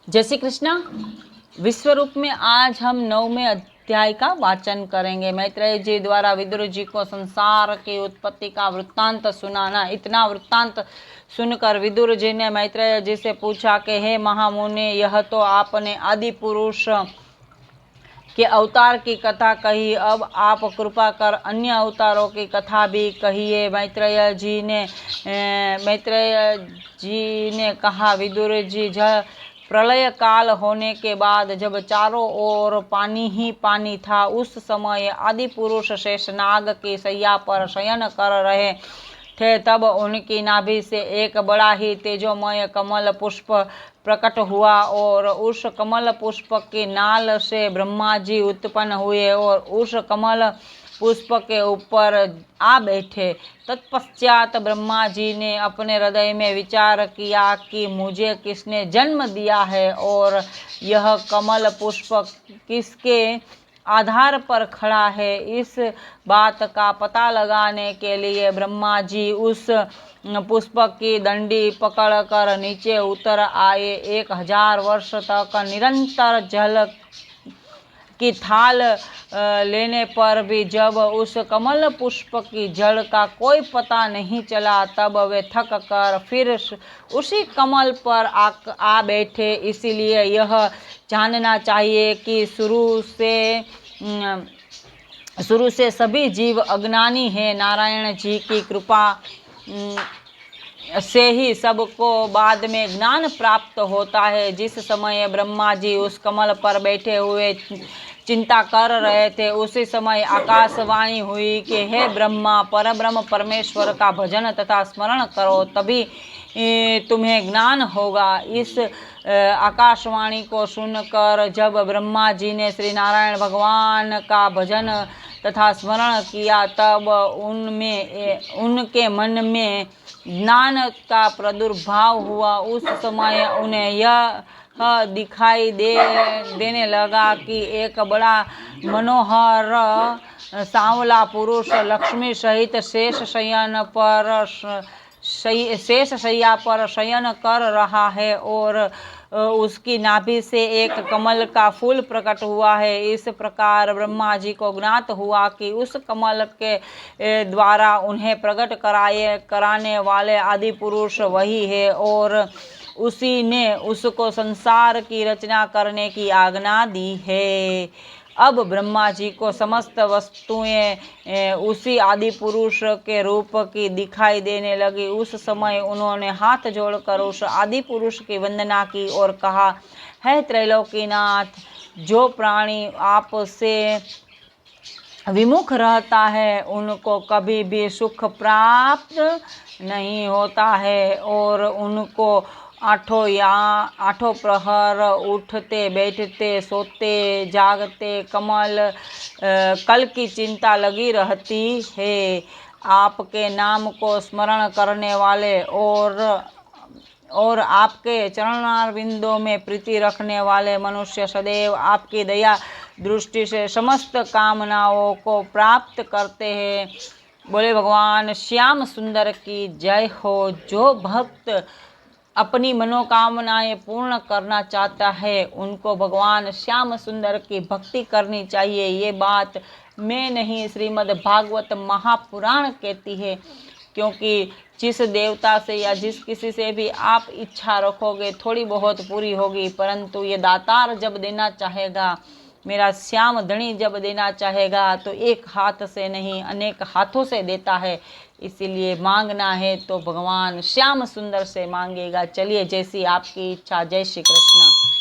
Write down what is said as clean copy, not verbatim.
जय श्री कृष्णा। विश्वरूप में आज हम 9वें अध्याय का वाचन करेंगे। मैत्रेय जी द्वारा विदुर जी को संसार की उत्पत्ति का वृत्तांत सुनाना। इतना वृत्तांत सुनकर विदुर जी ने मैत्रेय जी से पूछा कि हे महामुनि, यह तो आपने आदि पुरुष के अवतार की कथा कही, अब आप कृपा कर अन्य अवतारों की कथा भी कहिए। मैत्रेय जी ने कहा, विदुर जी, प्रलय काल होने के बाद जब चारों ओर पानी ही पानी था, उस समय आदि पुरुष शेषनाग की शैया पर शयन कर रहे थे। तब उनकी नाभि से एक बड़ा ही तेजोमय कमल पुष्प प्रकट हुआ और उस कमल पुष्प की नाल से ब्रह्मा जी उत्पन्न हुए और उस कमल पुष्प के ऊपर आ बैठे। तत्पश्चात ब्रह्मा जी ने अपने हृदय में विचार किया कि मुझे किसने जन्म दिया है और यह कमल पुष्प किसके आधार पर खड़ा है। इस बात का पता लगाने के लिए ब्रह्मा जी उस पुष्प की डंडी पकड़कर नीचे उतर आए। 1000 वर्ष तक निरंतर जल की थाल लेने पर भी जब उस कमल पुष्प की जड़ का कोई पता नहीं चला, तब वे थक कर फिर उसी कमल पर आ बैठे। इसलिए यह जानना चाहिए कि शुरू से सभी जीव अज्ञानी हैं। नारायण जी की कृपा से ही सबको बाद में ज्ञान प्राप्त होता है। जिस समय ब्रह्मा जी उस कमल पर बैठे हुए चिंता कर रहे थे, उसी समय आकाशवाणी हुई कि हे ब्रह्मा, परब्रह्म परमेश्वर का भजन तथा स्मरण करो, तभी तुम्हें ज्ञान होगा। इस आकाशवाणी को सुनकर जब ब्रह्मा जी ने श्री नारायण भगवान का भजन तथा स्मरण किया, तब उनके मन में ज्ञान का प्रादुर्भाव हुआ। उस समय उन्हें यह दिखाई देने लगा कि एक बड़ा मनोहर सांवला पुरुष लक्ष्मी सहित शेष शैया पर शयन कर रहा है और उसकी नाभि से एक कमल का फूल प्रकट हुआ है। इस प्रकार ब्रह्मा जी को ज्ञात हुआ कि उस कमल के द्वारा उन्हें प्रकट कराने वाले आदि पुरुष वही है और उसी ने उसको संसार की रचना करने की आज्ञा दी है। अब ब्रह्मा जी को समस्त वस्तुएं उसी आदि पुरुष के रूप की दिखाई देने लगी। उस समय उन्होंने हाथ जोड़कर उस आदि पुरुष की वंदना की और कहा, हे त्रैलोकीनाथ, जो प्राणी आपसे विमुख रहता है उनको कभी भी सुख प्राप्त नहीं होता है और उनको आठों प्रहर उठते बैठते सोते जागते कल की चिंता लगी रहती है। आपके नाम को स्मरण करने वाले और आपके चरणारविंदों में प्रीति रखने वाले मनुष्य सदैव आपकी दया दृष्टि से समस्त कामनाओं को प्राप्त करते हैं। बोले भगवान श्याम सुंदर की जय हो। जो भक्त अपनी मनोकामनाएं पूर्ण करना चाहता है उनको भगवान श्याम सुंदर की भक्ति करनी चाहिए। ये बात मैं नहीं, श्रीमद् भागवत महापुराण कहती है। क्योंकि जिस देवता से या जिस किसी से भी आप इच्छा रखोगे थोड़ी बहुत पूरी होगी, परंतु ये दातार जब देना चाहेगा, मेरा श्याम धनी जब देना चाहेगा तो एक हाथ से नहीं अनेक हाथों से देता है। इसीलिए मांगना है तो भगवान श्याम सुंदर से मांगेगा। चलिए, जैसी आपकी इच्छा। जय श्री कृष्ण।